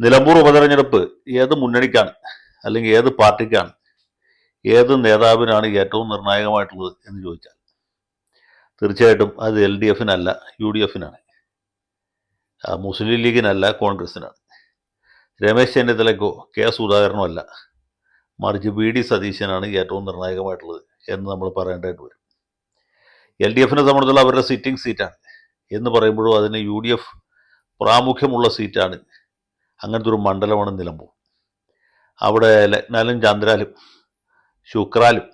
നിലമ്പൂർ ഉപതെരഞ്ഞെടുപ്പ് ഏത് മുന്നണിക്കാണ് അല്ലെങ്കിൽ ഏത് പാർട്ടിക്കാണ് ഏത് നേതാവിനാണ് ഏറ്റവും നിർണായകമായിട്ടുള്ളത് എന്ന് ചോദിച്ചാൽ തീർച്ചയായിട്ടും അത് LDF-നല്ല, UDF-നാണ്. മുസ്ലിം ലീഗിനല്ല, കോൺഗ്രസിനാണ്. രമേശ് ചെന്നിത്തലയ്ക്കോ സുധാകരനോ അല്ല, മറിച്ച് VD സതീശനാണ് ഏറ്റവും നിർണായകമായിട്ടുള്ളത് എന്ന് നമ്മൾ പറയേണ്ടതായിട്ട് വരും. LDF-നെ സംബന്ധിച്ചുള്ള അവരുടെ സിറ്റിംഗ് സീറ്റാണ് എന്ന് പറയുമ്പോഴും അതിന് UDF പ്രാമുഖ്യമുള്ള സീറ്റാണ്. അങ്ങനത്തെ ഒരു മണ്ഡലമാണ് നിലമ്പൂർ. അവിടെ ലഗ്നാലും ചന്ദ്രാലും ശുക്രാലും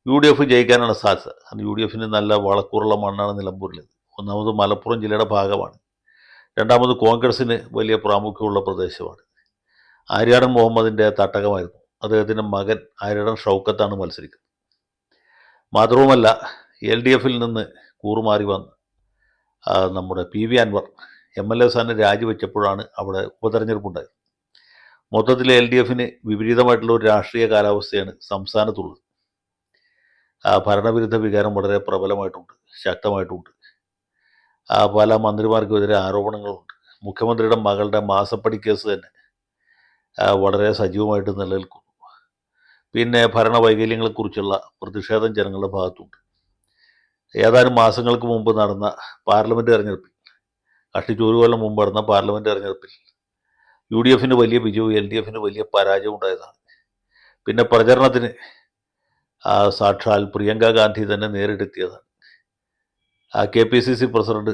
UDF ജയിക്കാനാണ് സാധ്യത. കാരണം UDF-ന് നല്ല വളക്കൂറുള്ള മണ്ണാണ് നിലമ്പൂരിലേത്. ഒന്നാമത് മലപ്പുറം ജില്ലയുടെ ഭാഗമാണ്. രണ്ടാമത് കോൺഗ്രസിന് വലിയ പ്രാമുഖ്യമുള്ള പ്രദേശമാണ്. ആര്യാടൻ മുഹമ്മദിൻ്റെ തട്ടകമായിരുന്നു. അദ്ദേഹത്തിൻ്റെ മകൻ ആര്യാടൻ ഷൗക്കത്താണ് മത്സരിക്കുന്നത്. മാത്രവുമല്ല, LDF-ൽ നിന്ന് കൂറുമാറി വന്ന് നമ്മുടെ PV അൻവർ MLA സ്ഥാനം രാജിവെച്ചപ്പോഴാണ് അവിടെ ഉപതെരഞ്ഞെടുപ്പുണ്ടായത്. മൊത്തത്തിൽ LDF-ന് വിപരീതമായിട്ടുള്ള ഒരു രാഷ്ട്രീയ കാലാവസ്ഥയാണ് സംസ്ഥാനത്തുള്ളത്. ഭരണവിരുദ്ധ വികാരം വളരെ പ്രബലമായിട്ടുണ്ട്, ശക്തമായിട്ടുണ്ട്. പല മന്ത്രിമാർക്കെതിരെ ആരോപണങ്ങളുണ്ട്. മുഖ്യമന്ത്രിയുടെ മകളുടെ മാസപ്പടി കേസ് തന്നെ വളരെ സജീവമായിട്ട് നിലനിൽക്കുന്നു. പിന്നെ ഭരണവൈകല്യങ്ങളെക്കുറിച്ചുള്ള പ്രതിഷേധം ജനങ്ങളുടെ ഭാഗത്തുണ്ട്. ഏതാനും മാസങ്ങൾക്ക് മുമ്പ് നടന്ന പാർലമെൻറ്റ് തെരഞ്ഞെടുപ്പിൽ, കഷ്ടിച്ച് ഒരു കൊല്ലം മുമ്പ് നടന്ന പാർലമെൻറ്റ് തെരഞ്ഞെടുപ്പിൽ UDF-ന് വലിയ വിജയവും LDF-ന് വലിയ പരാജയം ഉണ്ടായതാണ്. പിന്നെ പ്രചരണത്തിന് സാക്ഷാൽ പ്രിയങ്ക ഗാന്ധി തന്നെ നേരിട്ടെത്തിയതാണ്. KPCC പ്രസിഡന്റ്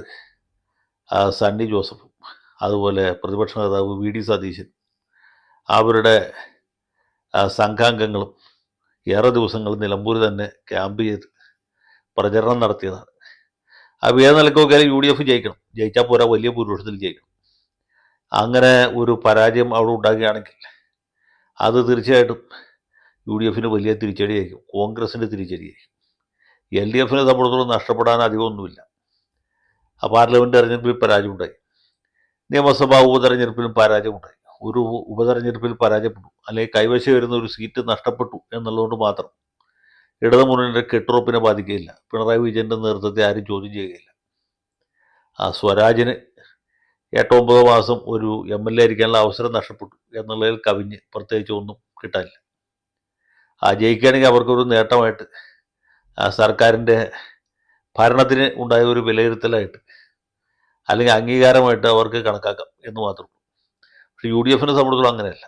സണ്ണി ജോസഫും അതുപോലെ പ്രതിപക്ഷ നേതാവ് VD സതീശൻ അവരുടെ സംഘാംഗങ്ങളും ഏറെ ദിവസങ്ങൾ നിലമ്പൂർ തന്നെ ക്യാമ്പ് ചെയ്ത് പ്രചരണം നടത്തിയതാണ്. ഏത് നിലയ്ക്ക് നോക്കിയാലും UDF ജയിക്കണം, ജയിച്ചാൽ പോരാ, വലിയ ഭൂരിപക്ഷത്തിൽ ജയിക്കണം. അങ്ങനെ ഒരു പരാജയം അവിടെ ഉണ്ടാകുകയാണെങ്കിൽ അത് തീർച്ചയായിട്ടും UDF-ന് വലിയ തിരിച്ചടിയായിരിക്കും, കോൺഗ്രസിൻ്റെ തിരിച്ചടിയായിരിക്കും. LDF-നെ സംബന്ധിച്ചിടത്തോളം നഷ്ടപ്പെടാൻ അധികമൊന്നുമില്ല. പാർലമെൻറ്റ് തെരഞ്ഞെടുപ്പിൽ പരാജയമുണ്ടായി, നിയമസഭാ ഉപതെരഞ്ഞെടുപ്പിലും പരാജയമുണ്ടായി. ഒരു ഉപതെരഞ്ഞെടുപ്പിൽ പരാജയപ്പെട്ടു, അല്ലെങ്കിൽ കൈവശം വരുന്ന ഒരു സീറ്റ് നഷ്ടപ്പെട്ടു എന്നുള്ളതുകൊണ്ട് മാത്രം ഇടതുമുന്നണിയുടെ കെട്ടുറപ്പിനെ ബാധിക്കുകയില്ല. പിണറായി വിജയൻ്റെ നേതൃത്വത്തെ ആരും ചോദ്യം ചെയ്യുകയില്ല. സ്വരാജിന് 8-9 മാസം ഒരു MLA ആയിരിക്കാനുള്ള അവസരം നഷ്ടപ്പെട്ടു എന്നുള്ളതിൽ കവിഞ്ഞ് പ്രത്യേകിച്ച് ഒന്നും കിട്ടാനില്ല. ജയിക്കുകയാണെങ്കിൽ അവർക്കൊരു നേട്ടമായിട്ട് സർക്കാരിൻ്റെ ഭരണത്തിന് ഉണ്ടായ ഒരു വിലയിരുത്തലായിട്ട് അല്ലെങ്കിൽ അംഗീകാരമായിട്ട് അവർക്ക് കണക്കാക്കാം എന്ന് മാത്രമേ. പക്ഷേ UDF-നെ സംബന്ധിച്ചിടത്തോളം അങ്ങനെയല്ല.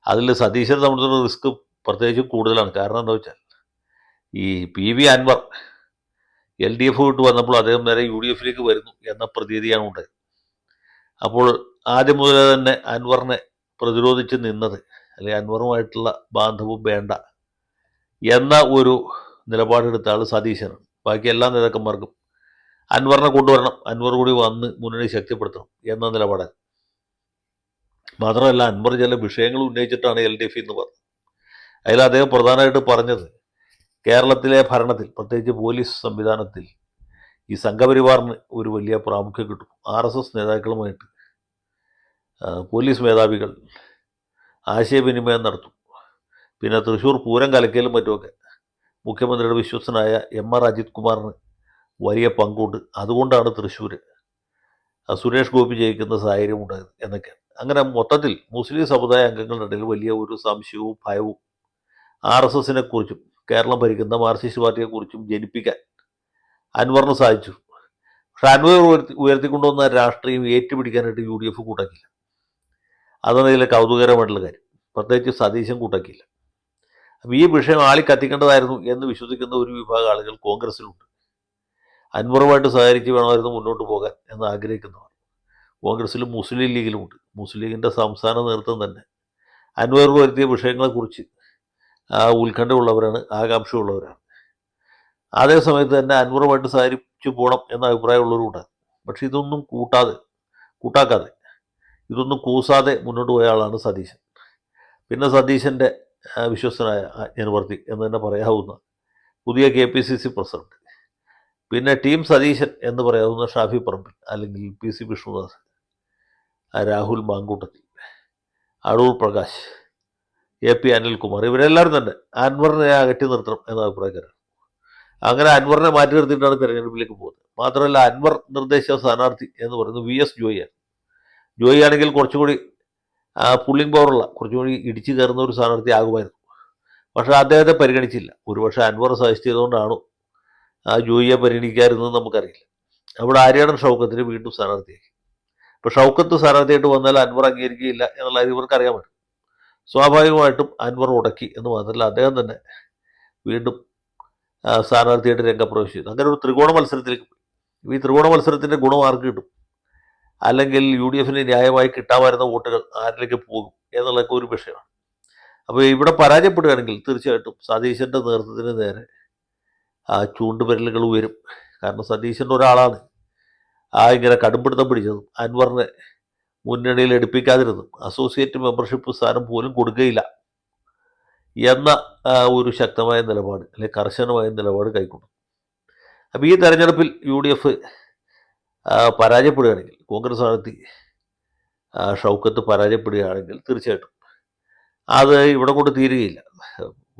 അതിൽ സതീശനെ സംബന്ധിച്ചിടത്തോളം റിസ്ക് പ്രത്യേകിച്ച് കൂടുതലാണ്. കാരണം എന്താ വെച്ചാൽ ഈ PV അൻവർ LDF വിട്ട് വന്നപ്പോൾ അദ്ദേഹം നേരെ UDF-ലേക്ക് വരുന്നു എന്ന പ്രതീതിയാണ് ഉണ്ടായത്. അപ്പോൾ ആദ്യം മുതൽ തന്നെ അൻവറിനെ പ്രതിരോധിച്ച് നിന്നത്, അല്ലെങ്കിൽ അൻവറുമായിട്ടുള്ള ബാന്ധവം വേണ്ട എന്ന ഒരു നിലപാടെടുത്ത ആൾ സതീശനാണ്. ബാക്കി എല്ലാ നേതാക്കന്മാർക്കും അൻവറിനെ കൊണ്ടുവരണം, അൻവർ കൂടി വന്ന് മുന്നണി ശക്തിപ്പെടുത്തണം എന്ന നിലപാടാണ്. മാത്രമല്ല, അൻവർ ചില വിഷയങ്ങൾ ഉന്നയിച്ചിട്ടാണ് LDF എന്ന് പറഞ്ഞത്. അതിൽ അദ്ദേഹം പ്രധാനമായിട്ട് പറഞ്ഞത് കേരളത്തിലെ ഭരണത്തിൽ, പ്രത്യേകിച്ച് പോലീസ് സംവിധാനത്തിൽ ഈ സംഘപരിവാറിന് ഒരു വലിയ പ്രാമുഖ്യം കിട്ടും. RSS നേതാക്കളുമായിട്ട് പോലീസ് മേധാവികൾ ആശയവിനിമയം നടത്തും. പിന്നെ തൃശ്ശൂർ പൂരം കലക്കലും മറ്റുമൊക്കെ മുഖ്യമന്ത്രിയുടെ വിശ്വസ്തനായ MR അജിത് കുമാറിന് വലിയ പങ്കുണ്ട്. അതുകൊണ്ടാണ് തൃശ്ശൂർ സുരേഷ് ഗോപി ജയിക്കുന്ന സാഹചര്യം ഉണ്ടായത് എന്നൊക്കെ. അങ്ങനെ മൊത്തത്തിൽ മുസ്ലിം സമുദായ അംഗങ്ങളുടെ ഇടയിൽ വലിയ ഒരു സംശയവും ഭയവും RSS-നെ കുറിച്ചും കേരളം ഭരിക്കുന്ന മാർക്സിസ്റ്റ് പാർട്ടിയെക്കുറിച്ചും ജനിപ്പിക്കാൻ അൻവറിന് സാധിച്ചു. പക്ഷെ അൻവർ ഉയർത്തിക്കൊണ്ടുവന്ന രാഷ്ട്രീയം ഏറ്റുപിടിക്കാനായിട്ട് UDF കൂട്ടാക്കില്ല. അതാണ് ഇതിലെ കൗതുകകരമായിട്ടുള്ള കാര്യം. പ്രത്യേകിച്ച് സതീശൻ കൂട്ടാക്കിയില്ല. അപ്പം ഈ വിഷയം ആളി കത്തിക്കേണ്ടതായിരുന്നു എന്ന് വിശ്വസിക്കുന്ന ഒരു വിഭാഗം ആളുകൾ കോൺഗ്രസ്സിലുണ്ട്. അൻവറുമായിട്ട് സഹകരിച്ച് വേണമായിരുന്നു മുന്നോട്ട് പോകാൻ എന്ന് ആഗ്രഹിക്കുന്നവർ കോൺഗ്രസ്സിലും മുസ്ലിം ലീഗിലുമുണ്ട്. മുസ്ലിം ലീഗിൻ്റെ സംസ്ഥാന നേതൃത്വം തന്നെ അൻവർ വരുത്തിയ വിഷയങ്ങളെക്കുറിച്ച് ഉത്കണ്ഠയുള്ളവരാണ്, ആകാംക്ഷയുള്ളവരാണ്. അതേസമയത്ത് തന്നെ അൻവറുമായിട്ട് സഹകരിച്ചു പോകണം എന്ന അഭിപ്രായമുള്ളവരുണ്ടാകും. പക്ഷെ ഇതൊന്നും കൂട്ടാക്കാതെ ഇതൊന്നും കൂസാതെ മുന്നോട്ട് പോയ ആളാണ് സതീശൻ. പിന്നെ സതീശൻ്റെ വിശ്വസ്തനായ ആജ്ഞാനുവർത്തി എന്ന് തന്നെ പറയാവുന്ന പുതിയ KPCC പ്രസിഡന്റ്, പിന്നെ ടീം സതീശൻ എന്ന് പറയാവുന്ന ഷാഫി പറമ്പിൽ അല്ലെങ്കിൽ PC വിഷ്ണുദാസ്, രാഹുൽ മാങ്കൂട്ടത്തിൽ, അടൂർ പ്രകാശ്, AP അനിൽകുമാർ, ഇവരെല്ലാവരും തന്നെ അൻവറിനെ അകറ്റി നിർത്തണം എന്ന അഭിപ്രായക്കാരാണ്. അങ്ങനെ അൻവറിനെ മാറ്റി നിർത്തിയിട്ടാണ് തെരഞ്ഞെടുപ്പിലേക്ക് പോകുന്നത്. മാത്രമല്ല, അൻവർ നിർദ്ദേശിച്ച സ്ഥാനാർത്ഥി എന്ന് പറയുന്നത് VS ജോയിയാണ്. ജോയി ആണെങ്കിൽ കുറച്ചുകൂടി പുള്ളിംഗ് പവറുള്ള കുറച്ചുകൂടി ഇടിച്ചു കയറുന്ന ഒരു സ്ഥാനാർത്ഥി ആകുമായിരുന്നു. പക്ഷേ അദ്ദേഹത്തെ പരിഗണിച്ചില്ല. ഒരുപക്ഷെ അൻവർ സജസ്റ്റ് ചെയ്തുകൊണ്ടാണോ ജോയിയെ പരിഗണിക്കാതിരുന്നത് നമുക്കറിയില്ല. അവിടെ ആര്യാടൻ ഷൗക്കത്തിന് വീണ്ടും സ്ഥാനാർത്ഥിയായി. ഇപ്പോൾ ഷൗക്കത്ത് സ്ഥാനാർത്ഥിയായിട്ട് വന്നാൽ അൻവർ അംഗീകരിക്കുകയില്ല എന്നുള്ള കാര്യം ഇവർക്ക് അറിയാൻ പറ്റും. സ്വാഭാവികമായിട്ടും അൻവർ ഉടക്കി എന്ന് മാത്രമല്ല അദ്ദേഹം തന്നെ വീണ്ടും സ്ഥാനാർത്ഥിയായിട്ട് രംഗപ്രവേശം ചെയ്തു. അങ്ങനെ ഒരു ത്രികോണ മത്സരത്തിലേക്ക് പോയി. ഈ ത്രികോണ മത്സരത്തിൻ്റെ ഗുണം ആർക്ക് കിട്ടും, അല്ലെങ്കിൽ UDF ന്യായമായി കിട്ടാമായിരുന്ന വോട്ടുകൾ ആരിലേക്ക് പോകും എന്നുള്ളതൊക്കെ ഒരു വിഷയമാണ്. അപ്പോൾ ഇവിടെ പരാജയപ്പെടുകയാണെങ്കിൽ തീർച്ചയായിട്ടും സതീശൻ്റെ നേതൃത്വത്തിന് നേരെ ചൂണ്ടുവിരലുകൾ ഉയരും. കാരണം സതീശൻ്റെ ഒരാളാണ് ഇങ്ങനെ കടുംപിടുത്തം പിടിച്ചതും അൻവറിനെ മുന്നണിയിൽ എടുപ്പിക്കാതിരുന്നതും അസോസിയേറ്റ് മെമ്പർഷിപ്പ് സ്ഥാനം പോലും കൊടുക്കുകയില്ല എന്ന ഒരു ശക്തമായ നിലപാട്, അല്ലെങ്കിൽ കർശനമായ നിലപാട് കൈക്കൊണ്ടു. അപ്പോൾ ഈ തെരഞ്ഞെടുപ്പിൽ UDF പരാജയപ്പെടുകയാണെങ്കിൽ, കോൺഗ്രസ് സ്ഥാനാർത്ഥി ഷൗക്കത്ത് പരാജയപ്പെടുകയാണെങ്കിൽ തീർച്ചയായിട്ടും അത് ഇവിടെ കൊണ്ട് തീരുകയില്ല.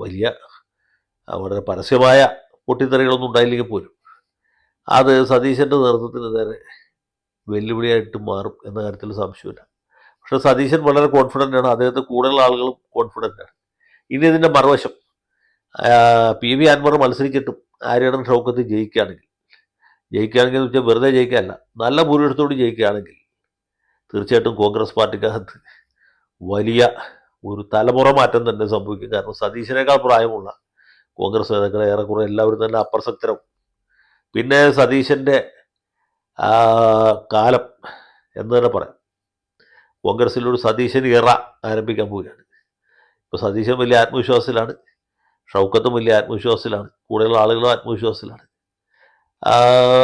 വലിയ വളരെ പരസ്യമായ പൊട്ടിത്തെറികളൊന്നും ഉണ്ടായില്ലെങ്കിൽ പോലും അത് സതീശൻ്റെ നേതൃത്വത്തിന് നേരെ വെല്ലുവിളിയായിട്ട് മാറും എന്ന കാര്യത്തിൽ സംശയമില്ല. പക്ഷേ സതീശൻ വളരെ കോൺഫിഡൻ്റ് ആണ്, അദ്ദേഹത്തെ കൂടുതലുള്ള ആളുകളും കോൺഫിഡൻ്റ് ആണ്. ഇനി ഇതിൻ്റെ മറുവശം PV അൻവർ മത്സരിച്ചിട്ടും ആര്യാടൻ ഷൗക്കത്ത് ജയിക്കുകയാണെങ്കിൽ എന്ന് വെച്ചാൽ വെറുതെ ജയിക്കാനല്ല, നല്ല ഭൂരിപക്ഷത്തോട് ജയിക്കുകയാണെങ്കിൽ തീർച്ചയായിട്ടും കോൺഗ്രസ് പാർട്ടിക്കകത്ത് വലിയ ഒരു തലമുറ മാറ്റം തന്നെ സംഭവിക്കും. കാരണം സതീശനേക്കാൾ പ്രായമുള്ള കോൺഗ്രസ് നേതാക്കളെ ഏറെക്കുറെ എല്ലാവരും തന്നെ അപ്രസക്തരും. പിന്നെ സതീശൻ്റെ കാലം എന്ന് തന്നെ പറയാം. കോൺഗ്രസിലൊരു സതീശൻ ഇറ ആരംഭിക്കാൻ പോവുകയാണ്. ഇപ്പോൾ സതീശൻ വലിയ ആത്മവിശ്വാസത്തിലാണ്, ഷൗക്കത്തും വലിയ ആത്മവിശ്വാസത്തിലാണ്, കൂടെയുള്ള ആളുകളും ആത്മവിശ്വാസത്തിലാണ്.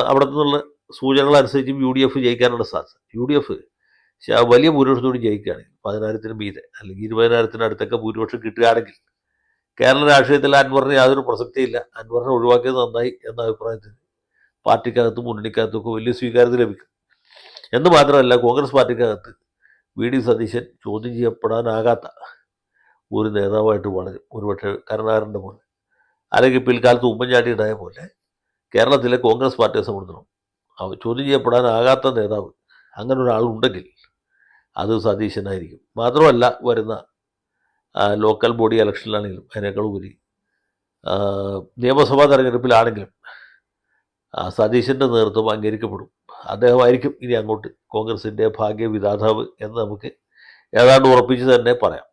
അവിടെ നിന്നുള്ള സൂചനകളനുസരിച്ചും UDF ജയിക്കാനുള്ള സാധ്യത. UDF വലിയ ഭൂരിപക്ഷത്തോട് ജയിക്കുകയാണെങ്കിൽ 10,000-ന് മീതെ അല്ലെങ്കിൽ 20,000-ന് അടുത്തൊക്കെ ഭൂരിപക്ഷം കിട്ടുകയാണെങ്കിൽ കേരള രാഷ്ട്രീയത്തിൽ അൻവറിന് യാതൊരു പ്രസക്തിയില്ല. അൻവറിനെ ഒഴിവാക്കിയത് നന്നായി എന്ന അഭിപ്രായത്തിൽ പാർട്ടിക്കകത്തും മുന്നണിക്കകത്തുമൊക്കെ വലിയ സ്വീകാര്യത ലഭിക്കും. എന്ന് മാത്രമല്ല കോൺഗ്രസ് പാർട്ടിക്കകത്ത് VD സതീശൻ ചോദ്യം ചെയ്യപ്പെടാനാകാത്ത ഒരു നേതാവായിട്ട് വളരും. ഒരുപക്ഷെ കരുണാകരൻ്റെ പോലെ, അല്ലെങ്കിൽ പിൽക്കാലത്ത് ഉമ്മൻചാണ്ടി ഉണ്ടായ പോലെ കേരളത്തിലെ കോൺഗ്രസ് പാർട്ടിയെ സംബന്ധിച്ചിടത്തോളം ചോദ്യം ചെയ്യപ്പെടാനാകാത്ത നേതാവ് അങ്ങനെ ഒരാളുണ്ടെങ്കിൽ അത് സതീശനായിരിക്കും. മാത്രമല്ല വരുന്ന ലോക്കൽ ബോഡി ഇലക്ഷനിലാണെങ്കിലും അതിനേക്കാൾ ഉപരി നിയമസഭാ തെരഞ്ഞെടുപ്പിലാണെങ്കിലും സതീശൻ്റെ നേതൃത്വം അംഗീകരിക്കപ്പെടും. അദ്ദേഹമായിരിക്കും ഇനി അങ്ങോട്ട് കോൺഗ്രസിൻ്റെ ഭാഗ്യവിധാതാവ് എന്ന് നമുക്ക് ഏതാണ്ട് ഉറപ്പിച്ച് തന്നെ പറയാം.